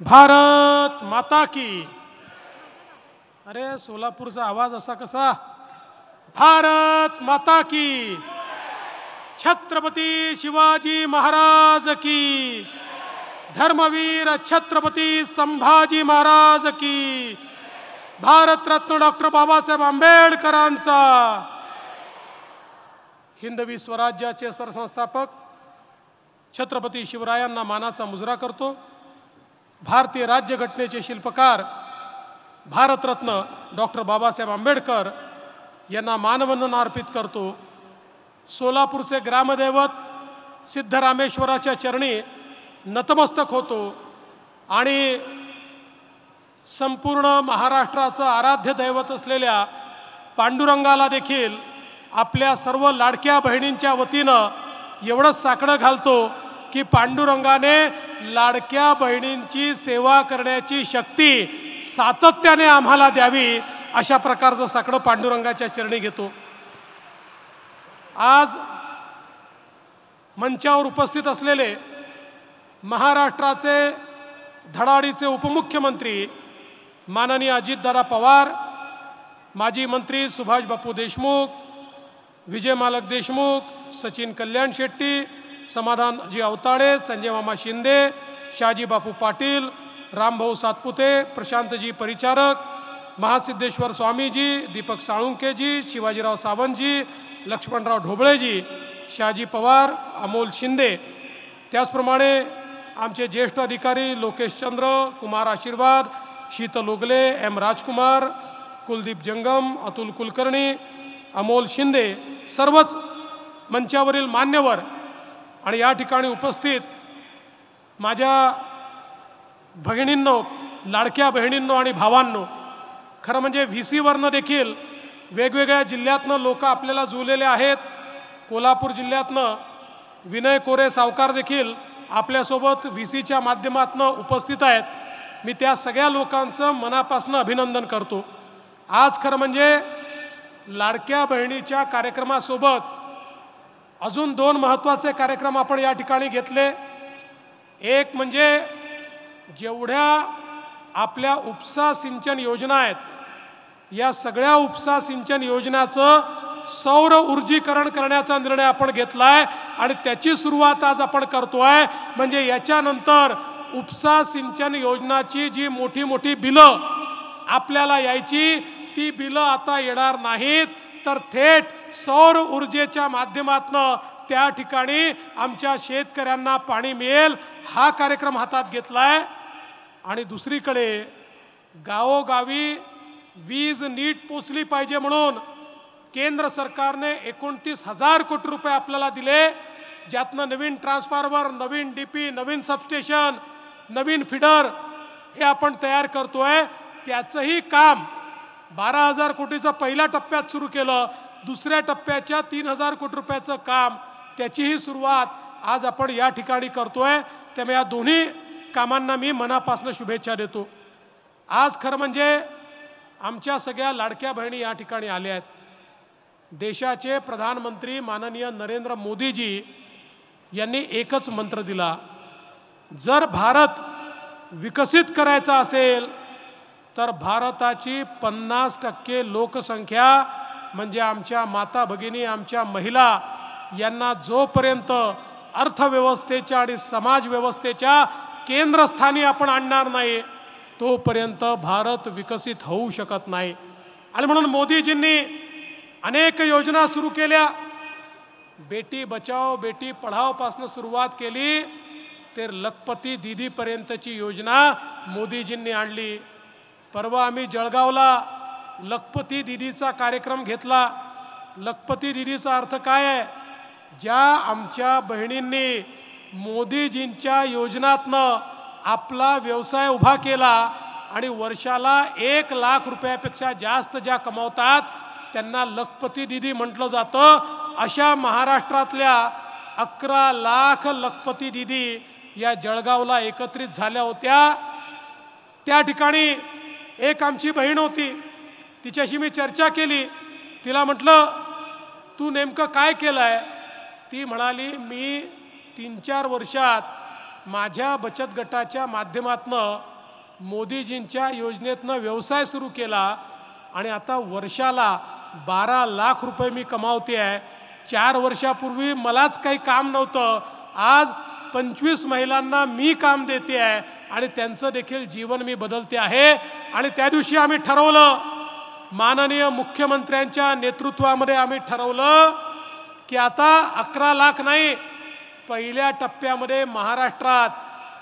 भारत माता की। अरे सोलापूरचा आवाज असा कसा? भारत माता की। छत्रपती शिवाजी महाराज की। धर्मवीर छत्रपती संभाजी महाराज की। भारतरत्न डॉक्टर बाबासाहेब आंबेडकरांचा। हिंदवी स्वराज्याचे सरसंस्थापक छत्रपती शिवरायांना मानाचा मुजरा करतो। भारतीय राज्यघटनेचे शिल्पकार भारतरत्न डॉक्टर बाबासाहेब आंबेडकर यांना मानवंदना अर्पित करतो। सोलापूरचे ग्रामदैवत सिद्धरामेश्वराच्या चरणी नतमस्तक होतो आणि संपूर्ण महाराष्ट्राचं आराध्य दैवत असलेल्या पांडुरंगाला देखील आपल्या सर्व लाडक्या बहिणींच्या वतीनं एवढंच साकडं घालतो की पांडुरंगाने लाडक्या बहिणींची सेवा करण्याची शक्ती सातत्याने आम्हाला द्यावी, अशा प्रकारचं साकडं पांडुरंगाच्या चरणी घेतो। आज मंचावर उपस्थित असलेले महाराष्ट्राचे धडाडीचे उपमुख्यमंत्री माननीय अजितदादा पवार, माजी मंत्री सुभाष बापू देशमुख, विजय मालक देशमुख, सचिन कल्याण शेट्टी, समाधानजी अवताडे, संजय मामा शिंदे, शहाजी बापू पाटील, रामभाऊ सातपुते, प्रशांतजी परिचारक, महासिद्धेश्वर स्वामीजी, दीपक साळुंकेजी, शिवाजीराव सावंतजी, लक्ष्मणराव ढोबळेजी, शहाजी पवार, अमोल शिंदे, त्याचप्रमाणे आमचे ज्येष्ठ अधिकारी लोकेशचंद्र, कुमार आशीर्वाद, शीतल उगले, एम राजकुमार, कुलदीप जंगम, अतुल कुलकर्णी, अमोल शिंदे, सर्वच मंचावरील मान्यवर आणि या ठिकाणी उपस्थित माझ्या भगिनींनो, लाडक्या बहिणींनो आणि भावांनो, खरं म्हणजे व्हीसीवरनं देखील वेगवेगळ्या जिल्ह्यातनं लोक आपल्याला जुळलेले आहेत। कोल्हापूर जिल्ह्यातनं विनय कोरे सावकार देखील आपल्यासोबत व्हीसीच्या माध्यमातून उपस्थित आहेत। मी त्या सगळ्या लोकांचं मनापासून अभिनंदन करतो। आज खरं म्हणजे लाडक्या बहिणीच्या कार्यक्रमासोबत अजून दोन महत्त्वाचे कार्यक्रम आपण या ठिकाणी घेतले। एक म्हणजे जेवढ्या आपल्या उपसा सिंचन योजना आहेत, या सगळ्या उपसा सिंचन योजनाचं सौर ऊर्जीकरण करण्याचा निर्णय आपण घेतलाय आणि त्याची सुरुवात आज आपण करतोय। म्हणजे याच्यानंतर उपसा सिंचन योजनाची जी मोठी मोठी बिलं आपल्याला यायची, ती बिलं आता येणार नाहीत, तर थेट सौर ऊर्जेच्या माध्यमातून त्या ठिकाणी आमच्या शेतकऱ्यांना पाणी मिळेल, हा कार्यक्रम हातात घेतलाय। आणि दुसरीकडे गावोगावी वीज नीट पोचली पाहिजे म्हणून केंद्र सरकारने 29,000 कोटी रुपये आपल्याला दिले, ज्यातनं नवीन ट्रान्सफॉर्मर, नवीन डीपी, नवीन सबस्टेशन, नवीन फीडर हे आपण तयार करतोय। त्याचंही काम 12,000 कोटीचं पहिल्या टप्प्यात सुरू केलं, दुसऱ्या टप्प्याच्या 3,000 कोटी रुपयाचं काम, त्याचीही सुरुवात आज आपण या ठिकाणी करतोय। त्यामुळे या दोन्ही कामांना मी मनापासून शुभेच्छा देतो। आज खरं म्हणजे आमच्या सगळ्या लाडक्या बहिणी या ठिकाणी आल्या आहेत। देशाचे प्रधानमंत्री माननीय नरेंद्र मोदीजी यांनी एकच मंत्र दिला, जर भारत विकसित करायचा असेल तर भारताची 50% लोकसंख्या म्हणजे आमच्या माता भगिनी, आमच्या महिला यांना जोपर्यंत अर्थव्यवस्थेच्या आणि समाज व्यवस्थेच्या केंद्रस्थानी आपण आणणार नाही, तोपर्यंत भारत विकसित होऊ शकत नाही। आणि म्हणून मोदीजींनी अनेक योजना सुरू केल्या। बेटी बचाओ बेटी पढाओ पासून सुरुवात केली, तर लखपती दीदी पर्यंतची योजना मोदीजींनी आणली। परवा आम्ही जळगावला लखपती दीदीचा कार्यक्रम घेतला। लखपती दीदीचा अर्थ काय आहे? ज्या आमच्या बहिणींनी मोदीजींच्या योजनातनं आपला व्यवसाय उभा केला आणि वर्षाला 1 लाख रुपयापेक्षा जास्त ज्या कमावतात त्यांना लखपती दीदी म्हटलं जातं। अशा महाराष्ट्रातल्या 11 लाख लखपती दीदी या जळगावला एकत्रित झाल्या होत्या। त्या ठिकाणी एक आमची बहीण होती, तिच्याशी मी चर्चा केली। तिला म्हटलं, तू नेमकं काय केलंय? ती म्हणाली, मी 3-4 वर्षात माझ्या बचत गटाच्या माध्यमातनं मोदीजींच्या योजनेतनं व्यवसाय सुरू केला आणि आता वर्षाला 12 लाख रुपये मी कमावते आहे. 4 वर्षापूर्वी मलाच काही काम नव्हतं, आज 25 महिलांना मी काम देते आहे आणि त्यांचं देखील जीवन मी बदलते आहे. आणि त्या दिवशी आम्ही ठरवलं, माननीय मुख्यमंत्र्यांच्या नेतृत्वामध्ये आम्ही ठरवलं की आता 11 लाख नाही, पहिल्या टप्प्यामध्ये महाराष्ट्रात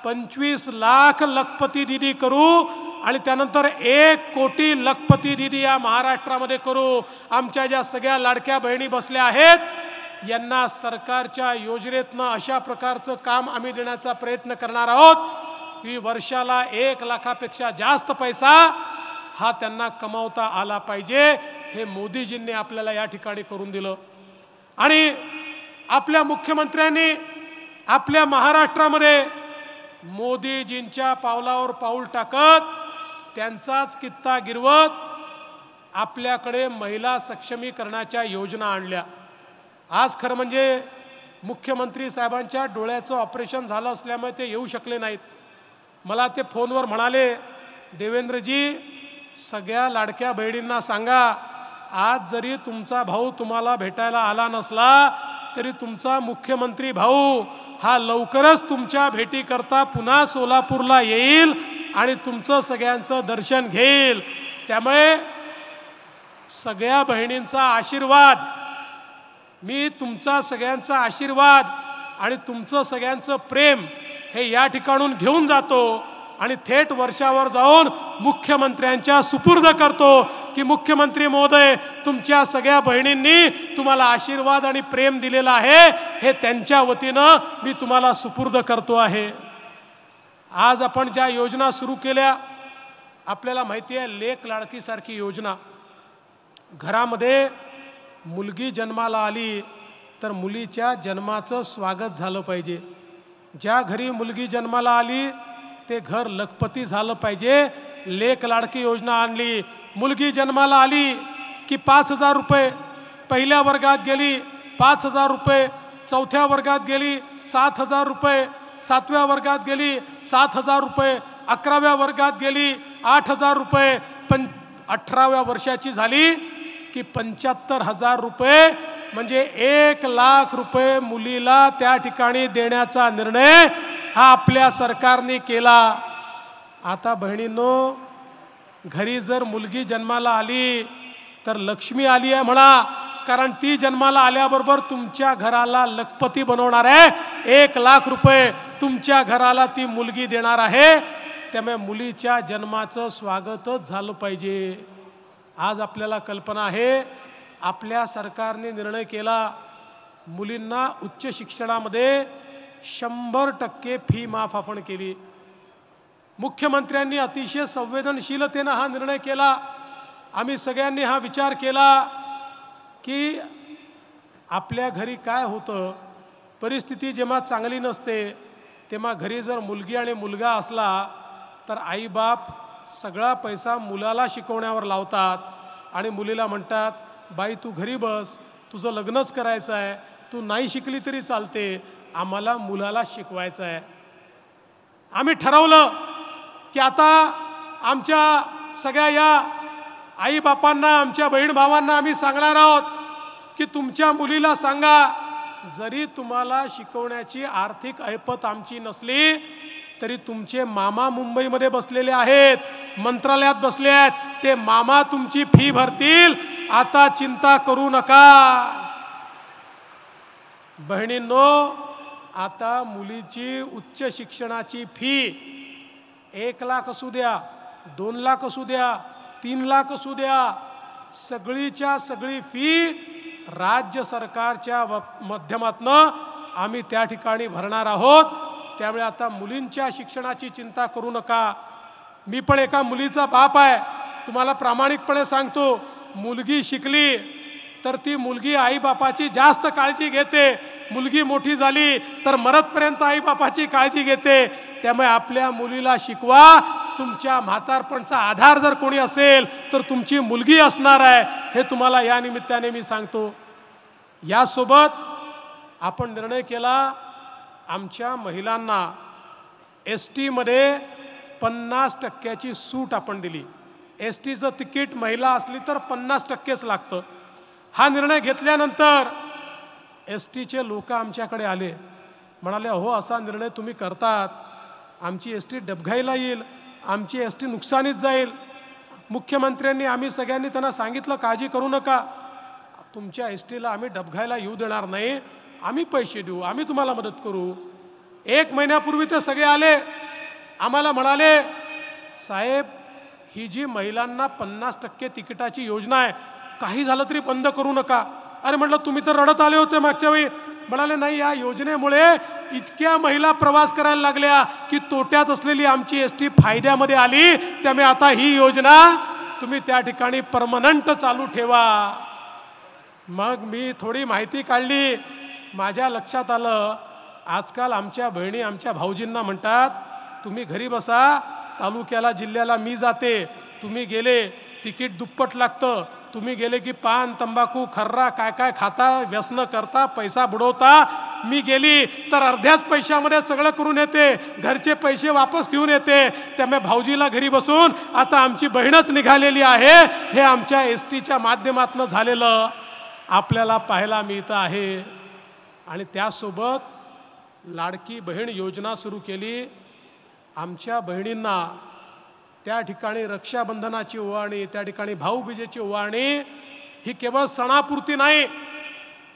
25 लाख लखपती दीदी करू आणि त्यानंतर 1 कोटी लखपती दीदी या महाराष्ट्रामध्ये करू. आमच्या ज्या सगळ्या लाडक्या बहिणी बसल्या आहेत यांना सरकारच्या योजनेतनं अशा प्रकारचं काम आम्ही देण्याचा प्रयत्न करणार आहोत की वर्षाला 1 लाखापेक्षा जास्त पैसा हा त्यांना कमावता आला पाहिजे. हे मोदीजींनी आपल्याला या ठिकाणी करून दिलं. आणि आपल्या मुख्यमंत्र्यांनी आपल्या महाराष्ट्रामध्ये मोदीजींच्या पावलावर पाऊल टाकत त्यांचाच कित्ता गिरवत आपल्याकडे महिला सक्षमीकरणाच्या योजना आणल्या. आज खरं म्हणजे मुख्यमंत्री साहेबांच्या डोळ्याचं ऑपरेशन झालं असल्यामुळे ते येऊ शकले नाहीत. मला ते फोनवर म्हणाले, देवेंद्रजी सगळ्या लाडक्या बहिणींना सांगा, आज जरी तुमचा भाऊ तुम्हाला भेटायला आला नसला तरी तुमचा मुख्यमंत्री भाऊ हा लवकरच तुमच्या भेटीकरता पुन्हा सोलापूरला येईल आणि तुमचं सगळ्यांचं दर्शन घेईल. त्यामुळे सगळ्या बहिणींचा आशीर्वाद, मी तुमचा सगळ्यांचा आशीर्वाद आणि तुमचं सगळ्यांचं प्रेम हे या ठिकाणून घेऊन जातो आणि थेट वर्षावर जाऊन मुख्यमंत्र्यांच्या सुपूर्द करतो की मुख्यमंत्री महोदय, तुमच्या सगळ्या बहिणींनी तुम्हाला आशीर्वाद आणि प्रेम दिलेला आहे, हे त्यांच्या वतीनं मी तुम्हाला सुपूर्द करतो आहे. आज आपण ज्या योजना सुरू केल्या, आपल्याला माहिती आहे लेक लाडकीसारखी योजना. घरामध्ये मुलगी जन्माला आली तर मुलीच्या जन्माचं स्वागत झालं पाहिजे. ज्या घरी मुलगी जन्माला आली ते घर लखपती झालं पाहिजे. लेक लाडकी योजना आणली. मुलगी जन्माला आली की 5,000 रुपये, पहिल्या वर्गात गेली 5,000 रुपये, चौथ्या वर्गात गेली 7,000 रुपये, 7व्या वर्गात गेली 7,000 रुपये, 11व्या वर्गात गेली 8,000 रुपये, 18व्या वर्षाची झाली की 75,000 रुपये, म्हणजे 1 लाख रुपये मुलीला त्या ठिकाणी देण्याचा निर्णय हा आपल्या सरकारने केला. आता बहिणींनो, घरी जर मुलगी जन्माला आली तर लक्ष्मी आली आहे म्हणा, कारण ती जन्माला आल्याबरोबर तुमच्या घराला लखपती बनवणार आहे. 1 लाख रुपये तुमच्या घराला ती मुलगी देणार आहे. त्यामुळे मुलीच्या जन्माचं स्वागतच झालं पाहिजे. आज आपल्याला कल्पना आहे, आपल्या सरकारने निर्णय केला, मुलींना उच्च शिक्षणामध्ये 100% फी माफ आपण केली. मुख्यमंत्र्यांनी अतिशय संवेदनशीलतेने हा निर्णय केला. आम्ही सगळ्यांनी हा विचार केला की आपल्या घरी काय होतं, परिस्थिती जेव्हा चांगली नसते तेव्हा घरी जर मुलगी आणि मुलगा असला तर आईबाप सगळा पैसा मुलाला शिकवण्यावर लावतात आणि मुलीला म्हणतात, बाई तू घरी बस, तुझं लग्नच करायचं आहे, तू नाही शिकली तरी चालते, आम्हाला मुलाला शिकवायचं आहे. आम्ही ठरवलं की आता आमच्या सगळ्या या आईबापांना, आमच्या बहीण भावांना आम्ही सांगणार आहोत की तुमच्या मुलीला सांगा, जरी तुम्हाला शिकवण्याची आर्थिक ऐपत आमची नसली तरी तुमचे मामा मुंबईमध्ये बसलेले आहेत, मंत्रालयात बसले आहेत, ते मामा तुमची फी भरतील, आता चिंता करू नका. बहिणींनो, आता मुलीची उच्च शिक्षणाची फी 1 लाख असू द्या, 2 लाख असू द्या, 3 लाख असू द्या, सगळीच्या सगळी फी राज्य सरकारच्या माध्यमातून आम्ही त्या ठिकाणी भरणार आहोत. त्यामुळे आता मुलींच्या शिक्षणाची चिंता करू नका. मी पण एका मुलीचा बाप आहे, तुम्हाला प्रामाणिकपणे सांगतो, मुलगी शिकली तर ती मुलगी आईबापाची जास्त काळजी घेते. मुलगी मोठी झाली तर मरतपर्यंत आईबापाची काळजी घेते. त्यामुळे आपल्या मुलीला शिकवा. तुमच्या म्हातारपणचा आधार जर कोणी असेल तर तुमची मुलगी असणार आहे, हे तुम्हाला या निमित्ताने मी सांगतो. यासोबत आपण निर्णय केला, आमच्या महिलांना एस टीमध्ये 50% सूट आपण दिली. एस टीचं तिकीट महिला असली तर 50%च लागतं. हा निर्णय घेतल्यानंतर एस टीचे लोक आमच्याकडे आले, म्हणाले अहो असा निर्णय तुम्ही करतात, आमची एस टी डबघाईला येईल, आमची एस टी नुकसानीत जाईल. मुख्यमंत्र्यांनी आम्ही सगळ्यांनी त्यांना सांगितलं काळजी करू नका, तुमच्या एस टीला आम्ही डबघाईला येऊ देणार नाही, आम्ही पैसे देऊ, आम्ही तुम्हाला मदत करू. 1 महिन्यापूर्वी ते सगळे आले, आम्हाला म्हणाले साहेब ही जी महिलांना 50% तिकिटाची योजना आहे, काही झालं तरी बंद करू नका. अरे म्हटलं तुम्ही तर रडत आले होते मागच्या वेळी. म्हणाले नाही, या योजनेमुळे इतक्या महिला प्रवास करायला लागल्या की तोट्यात असलेली आमची एस टी फायद्यामध्ये आली, त्यामुळे आता ही योजना तुम्ही त्या ठिकाणी परमनंट चालू ठेवा. मग मी थोडी माहिती काढली, माझ्या लक्षात आलं आजकाल आमच्या बहिणी आमच्या भाऊजींना म्हणतात तुम्ही घरी बसा, तालुक्याला जिल्ह्याला मी जाते, तुम्ही गेले तिकीट दुप्पट लागतं, तुम्ही गेले की पान तंबाखू खर्रा काय काय खाता, व्यसन करता, पैसा बुडवता, मी गेली तर अर्ध्याच पैशामध्ये सगळं करून येते, घरचे पैसे वापस घेऊन येते. त्यामुळे भाऊजीला घरी बसून आता आमची बहीणच निघालेली आहे. हे आमच्या एस टीच्या माध्यमातून झालेलं आपल्याला पाहायला मिळतं आहे. आणि त्यासोबत लाडकी बहीण योजना सुरू केली. आमच्या बहिणींना त्या ठिकाणी रक्षाबंधनाची ओवाळणी, त्या ठिकाणी भाऊबीजेची ओवाळणी ही केवळ सणापुरती नाही,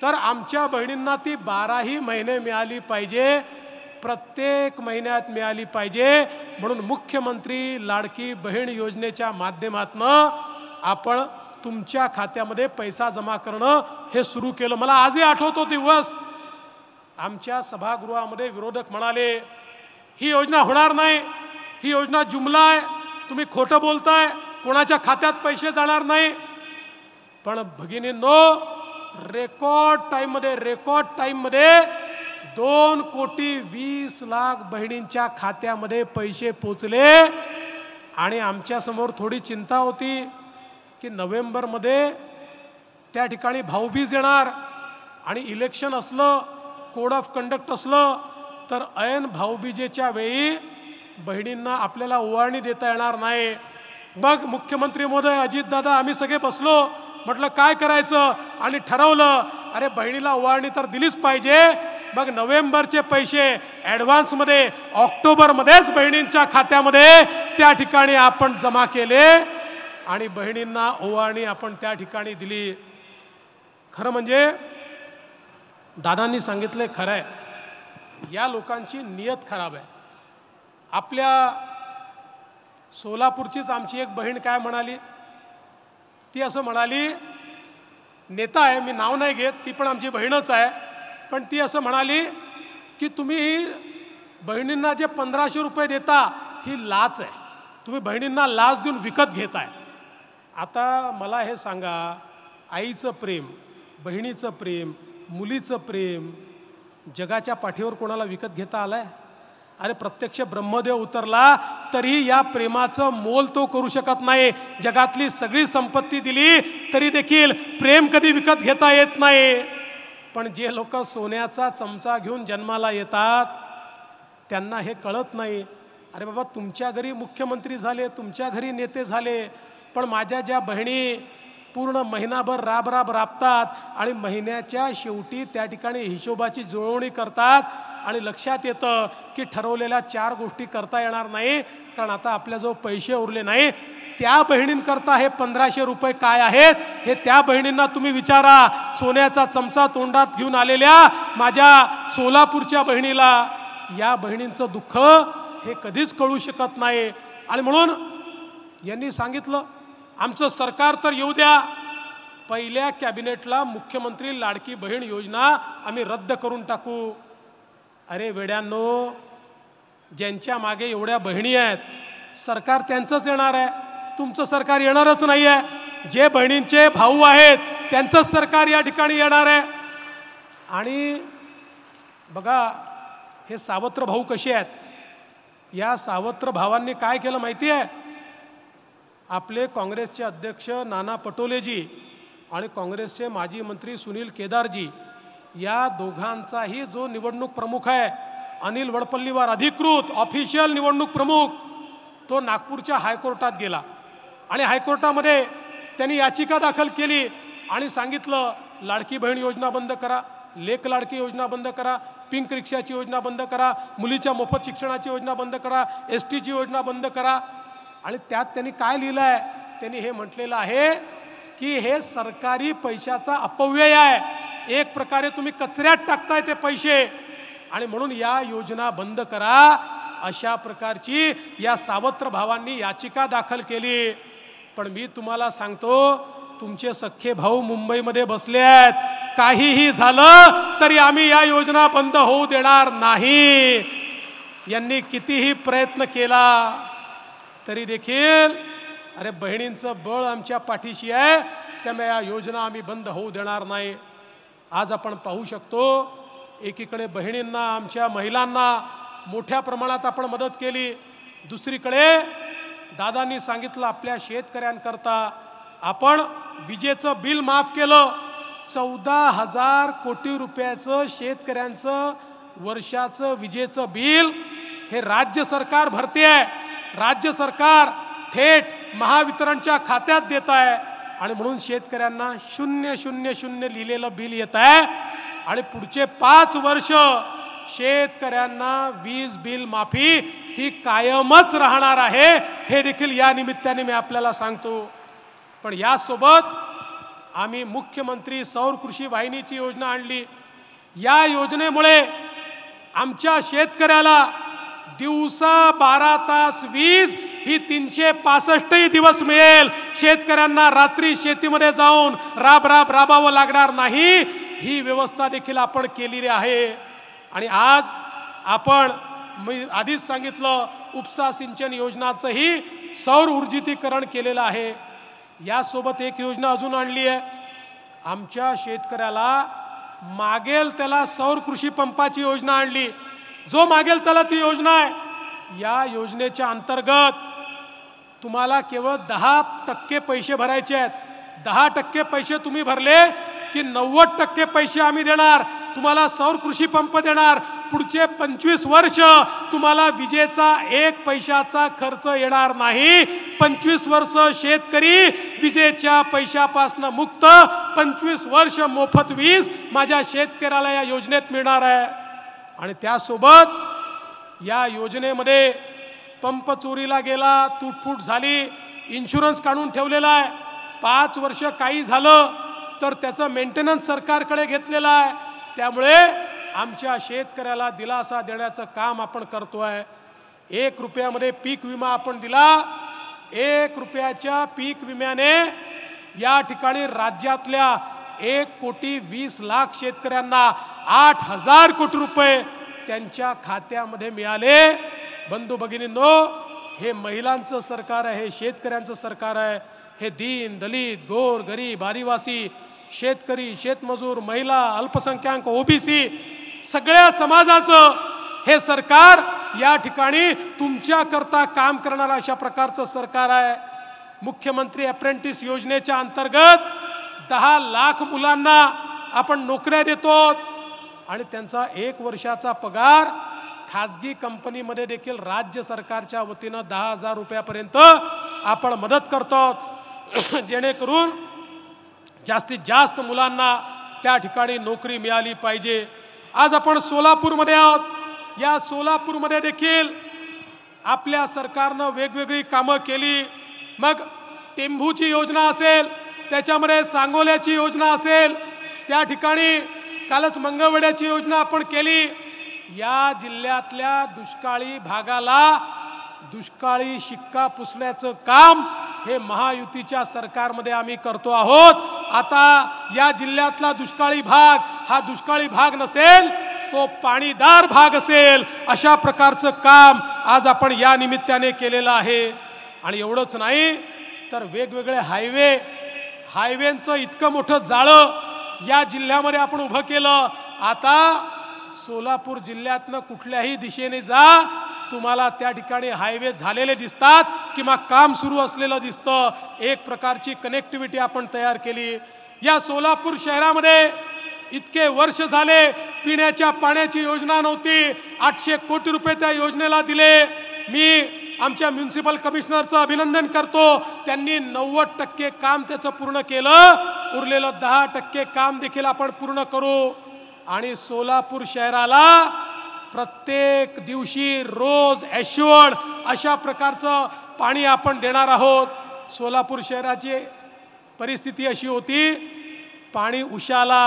तर आमच्या बहिणींना ती 12ही महिने मिळाली पाहिजे, प्रत्येक महिन्यात मिळाली पाहिजे. म्हणून मुख्यमंत्री लाडकी बहीण योजनेच्या माध्यमातून आपण तुमच्या खात्यामध्ये पैसा जमा करणं हे सुरू केलं. मला आजही आठवतो दिवस, आमच्या सभागृहामध्ये विरोधक म्हणाले ही योजना होणार नाही, ही योजना जुमला आहे, तुम्ही खोटं बोलताय, कोणाच्या खात्यात पैसे जाणार नाही. पण भगिनींनो, रेकॉर्ड टाईममध्ये 2,20,00,000 बहिणींच्या खात्यामध्ये पैसे पोचले. आणि आमच्या समोर थोडी चिंता होती की नोव्हेंबरमध्ये त्या ठिकाणी भाऊबीज येणार आणि इलेक्शन असलं, कोड ऑफ कंडक्ट असलं, तर ऐन भाऊबीजेच्या वेळी बहिणींना आपल्याला ओवाळणी देता येणार नाही. मग मुख्यमंत्री महोदय, अजितदादा, आम्ही सगळे बसलो, म्हटलं काय करायचं, आणि ठरवलं अरे बहिणीला ओवाळणी तर दिलीच पाहिजे. मग नोव्हेंबरचे पैसे ॲडव्हान्समध्ये ऑक्टोबरमध्येच बहिणींच्या खात्यामध्ये त्या ठिकाणी आपण जमा केले आणि बहिणींना ओवाळणी आपण त्या ठिकाणी दिली. खरं म्हणजे दादांनी सांगितले खरं आहे, या लोकांची नियत खराब आहे. आपल्या सोलापूरचीच आमची एक बहीण काय म्हणाली, ती असं म्हणाली, नेता आहे, मी नाव नाही घेत, ती पण आमची बहीणच आहे, पण ती असं म्हणाली की तुम्ही बहिणींना जे 1500 रुपये देता ही लाच आहे, तुम्ही बहिणींना लाच देऊन विकत घेताय. आता मला हे सांगा, आईचं प्रेम, बहिणीचं प्रेम, मुलीचं प्रेम जगाच्या पाठीवर कोणाला विकत घेता आलाय? अरे प्रत्यक्ष ब्रह्मदेव उतरला तरी या प्रेमाचं मोल तो करू शकत नाही. जगातली सगळी संपत्ती दिली तरी देखील प्रेम कधी विकत घेता येत नाही. पण जे लोक सोन्याचा चमचा घेऊन जन्माला येतात त्यांना हे कळत नाही. अरे बाबा, तुमच्या घरी मुख्यमंत्री झाले, तुमच्या घरी नेते झाले, पण माझ्या ज्या बहिणी पूर्ण महिनाभर राबतात आणि महिन्याच्या शेवटी त्या ठिकाणी हिशोबाची जुळवणी करतात आणि लक्षात येतं की ठरवलेल्या 4 गोष्टी करता येणार नाही, कारण आता आपल्याजवळ पैसे उरले नाही. त्या बहिणींकरता हे 1500 रुपये काय आहेत हे त्या बहिणींना तुम्ही विचारा. सोन्याचा चमचा तोंडात घेऊन आलेल्या माझ्या सोलापूरच्या बहिणीला या बहिणींचं दुःख हे कधीच कळू शकत नाही. आणि म्हणून यांनी सांगितलं आमचं सरकार तर येऊ द्या, पहिल्या कॅबिनेटला मुख्यमंत्री लाडकी बहीण योजना आम्ही रद्द करून टाकू. अरे वेड्यांनो, ज्यांच्या मागे एवढ्या बहिणी आहेत सरकार त्यांचंच येणार आहे, तुमचं सरकार येणारच नाही आहे. जे बहिणींचे भाऊ आहेत त्यांचंच सरकार या ठिकाणी येणार आहे. आणि बघा हे सावत्र भाऊ कसे आहेत, या सावत्र भावांनी काय केलं माहिती आहे? आपले काँग्रेसचे अध्यक्ष नाना पटोलेजी आणि काँग्रेसचे माजी मंत्री सुनील केदारजी या दोघांचाही जो निवडणूक प्रमुख आहे अनिल वडपल्लीवर अधिकृत ऑफिशियल निवडणूक प्रमुख तो नागपूरच्या हायकोर्टात गेला आणि हायकोर्टामध्ये त्यांनी याचिका दाखल केली आणि सांगितलं लाडकी बहीण योजना बंद करा, लेक लाडकी योजना बंद करा, पिंक रिक्षाची योजना बंद करा, मुलीच्या मोफत शिक्षणाची योजना बंद करा, एसटीची योजना बंद करा. आणि त्यात त्यांनी काय लिहिलं आहे, त्यांनी हे म्हटलेलं आहे की हे सरकारी पैशाचा अपव्यय आहे, एक प्रकारे तुम्ही कचऱ्यात टाकताय ते पैसे आणि म्हणून या योजना बंद करा. अशा प्रकारची या सावत्र भावांनी याचिका दाखल केली. पण मी तुम्हाला सांगतो तुमचे सख्खे भाऊ मुंबईमध्ये बसले आहेत, काहीही झालं तरी आम्ही या योजना बंद होऊ देणार नाही. यांनी कितीही प्रयत्न केला तरी देखील अरे बहिणींचं बळ आमच्या पाठीशी आहे, त्यामुळे या योजना आम्ही बंद होऊ देणार नाही. आज आपण पाहू शकतो एकीकडे बहिणींना आमच्या महिलांना मोठ्या प्रमाणात आपण मदत केली, दुसरीकडे दादांनी सांगितलं आपल्या शेतकऱ्यांकरता आपण विजेचं बिल माफ केलं. 14,000 कोटी रुपयाचं शेतकऱ्यांचं वर्षाचं विजेचं बिल हे राज्य सरकार भरते आहे. राज्य सरकार थेट महावितरणच्या खात्यात देत आहे आणि म्हणून शेतकऱ्यांना 000 लिहिलेलं बिल येत आहे आणि पुढचे 5 वर्ष शेतकऱ्यांना वीज बिल माफी ही कायमच राहणार आहे, हे देखील या निमित्ताने मी आपल्याला सांगतो. पण यासोबत आम्ही मुख्यमंत्री सौर कृषी वाहिनीची योजना आणली. या योजनेमुळे आमच्या शेतकऱ्याला दिवसा 12 तास वीज ही 365 दिवस मिळेल. शेतकऱ्यांना रात्री शेतीमध्ये जाऊन राबावं लागणार नाही, ही व्यवस्था देखील आपण केलेली आहे. आणि आज आपण मी आधीच सांगितलं उपसा सिंचन योजनाचंही सौर ऊर्जितीकरण केलेलं आहे. यासोबत एक योजना अजून आणली आहे, आमच्या शेतकऱ्याला मागेल त्याला सौर कृषी पंपाची योजना आणली. जो मागेल त्याला ती योजना आहे. या योजनेच्या अंतर्गत तुम्हाला केवळ 10% पैसे भरायचे आहेत. 10% पैसे तुम्ही भरले की 90% पैसे आम्ही देणार, तुम्हाला सौर कृषी पंप देणार. पुढचे 25 वर्ष तुम्हाला विजेचा 1 पैशाचा खर्च येणार नाही. 25 वर्ष शेतकरी विजेच्या पैशापासून मुक्त, 25 वर्ष मोफत वीज माझ्या शेतकऱ्याला या योजनेत मिळणार आहे. आणि त्यासोबत या योजनेमध्ये पंप चोरीला गेला, तुटफूट झाली, इन्शुरन्स काढून ठेवलेला आहे. 5 वर्ष काही झालं तर त्याचं मेंटेनन्स सरकारकडे घेतलेलं आहे. त्यामुळे आमच्या शेतकऱ्याला दिलासा देण्याचं काम आपण करतोय. 1 रुपयामध्ये पीक विमा आपण दिला. 1 रुपयाच्या पीक विम्याने या ठिकाणी राज्यातल्या 1,20,00,000 शेतकऱ्यांना 8,000 कोटी रुपये त्यांच्या खात्यामध्ये मिळाले. बंधू भगिनींनो, हे महिलांचं सरकार आहे, हे शेतकऱ्यांचं सरकार आहे. हे दीन दलित गोर गरीब आदिवासी शेतकरी शेतमजूर महिला अल्पसंख्याक ओबीसी सगळ्या समाजाचं हे सरकार या ठिकाणी तुमच्या करता काम करणारा अशा प्रकारचं सरकार आहे. मुख्यमंत्री अप्रेंटिस योजनेच्या अंतर्गत 10 लाख मुलांना आपण नोकऱ्या देतो आणि त्यांचा 1 वर्षाचा पगार खाजगी कंपनीमध्ये देखील राज्य सरकारच्या वतीनं 10,000 रुपयापर्यंत आपण मदत करतो, जेणेकरून जास्तीत जास्त मुलांना त्या ठिकाणी नोकरी मिळाली पाहिजे. आज आपण सोलापूरमध्ये आहोत. या सोलापूरमध्ये देखील आपल्या सरकारनं वेगवेगळी कामं केली. मग टेंभूची योजना असेल, त्याच्यामध्ये सांगोल्याची योजना असेल, त्या ठिकाणी कालच मंगळवेढ्याची योजना आपण केली. या जिल्ह्यातल्या दुष्काळी भागाला दुष्काळी शिक्का पुसण्याचं काम हे महायुतीच्या सरकारमध्ये आम्ही करतो आहोत. आता या जिल्ह्यातला दुष्काळी भाग हा दुष्काळी भाग नसेल, तो पाणीदार भाग असेल, अशा प्रकारचं काम आज आपण या निमित्ताने केलेलं आहे. आणि एवढंच नाही तर वेगवेगळे हायवेंचं इतकं मोठं जाळं या जिल्ह्यामध्ये आपण उभं केलं. आता सोलापूर जिल्ह्यातनं कुठल्याही दिशेने जा, तुम्हाला त्या ठिकाणी हायवे झालेले दिसतात किंवा काम सुरू असलेलं दिसतं. एक प्रकारची कनेक्टिव्हिटी आपण तयार केली. या सोलापूर शहरामध्ये इतके वर्ष झाले पिण्याच्या पाण्याची योजना नव्हती, 800 कोटी रुपये त्या योजनेला दिले। मी आमच्या म्युनिसिपल कमिशनरचं अभिनंदन करतो, त्यांनी 90% काम त्याचं पूर्ण केलं, उरलेलं 10% काम देखील आपण पूर्ण करू। आणि सोलापूर शहराला प्रत्येक दिवशी रोज ॲश्युअर्ड अशा प्रकारचं पाणी आपण देणार आहोत। सोलापूर शहराची परिस्थिती अशी होती, पाणी उशाला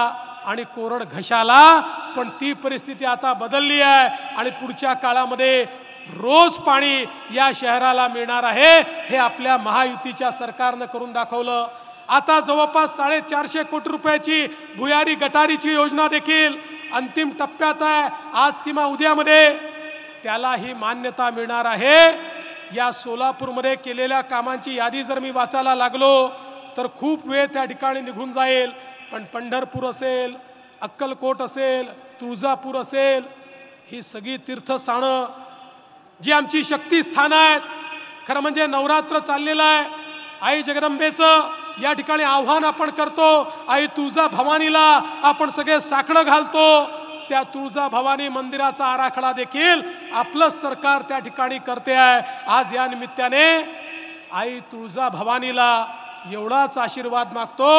आणि कोरड घशाला, पण ती परिस्थिती आता बदलली आहे आणि पुढच्या काळामध्ये रोज पाणी या शहराला मिळणार आहे। हे आपल्या महायुतीच्या सरकारनं करून दाखवलं। आता जवळपास 450 कोटी रुपयाची भुयारी गटारीची योजना देखील अंतिम टप्प्यात आहे। आज किंवा उद्यामध्ये त्यालाही मान्यता मिळणार आहे। या सोलापूरमध्ये केलेल्या कामांची यादी जर मी वाचायला लागलो तर खूप वेळ त्या ठिकाणी निघून जाईल, पण पंढरपूर असेल, अक्कलकोट असेल, तुळजापूर असेल, ही सगळी तीर्थस्थानं जी आमची शक्तिस्थानं आहेत, खरं म्हणजे नवरात्र चाललेलं आहे, आई जगदंबेचं या ठिकाणी आव्हान आपण करतो, आई तुळजा भवानीला आपण सगळे साकडं घालतो। त्या तुळजा भवानी मंदिराचा आराखडा देखील आपलं सरकार त्या ठिकाणी करते आहे। आज या निमित्ताने आई तुळजा भवानीला एवढाच आशीर्वाद मागतो,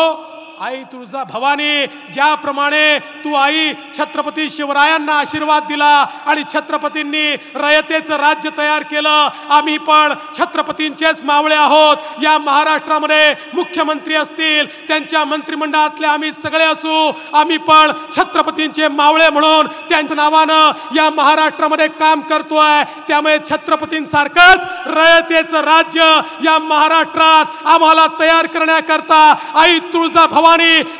आई तुळजा भवानी, ज्याप्रमाणे तू आई छत्रपती शिवरायांना आशीर्वाद दिला आणि छत्रपतींनी रयतेचं राज्य तयार केलं, आम्ही पण छत्रपतींचेच मावळे आहोत। या महाराष्ट्रामध्ये मुख्यमंत्री असतील, त्यांच्या मंत्रिमंडळातले आम्ही सगळे असू, आम्ही पण छत्रपतींचे मावळे म्हणून त्यांच्या नावानं या महाराष्ट्रामध्ये काम करतोय। त्यामुळे छत्रपतींसारखंच रयतेचं राज्य या महाराष्ट्रात आम्हाला तयार करण्याकरता आई तुळजा भवानी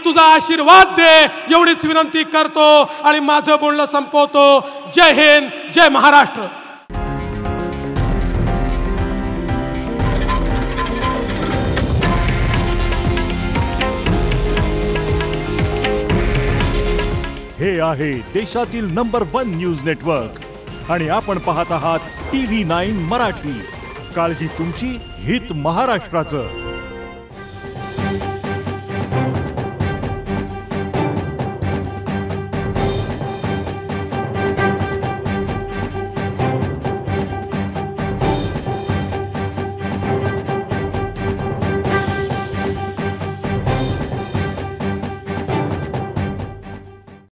तुझा आशीर्वाद दे, एवढीच विनंती करतो आणि माझं बोलणं संपवतो। जय हिंद, जय महाराष्ट्र। हे आहे देशातील नंबर 1 न्यूज नेटवर्क आणि आपण पाहत आहात TV9 मराठी। काळजी तुमची, हित महाराष्ट्राचं।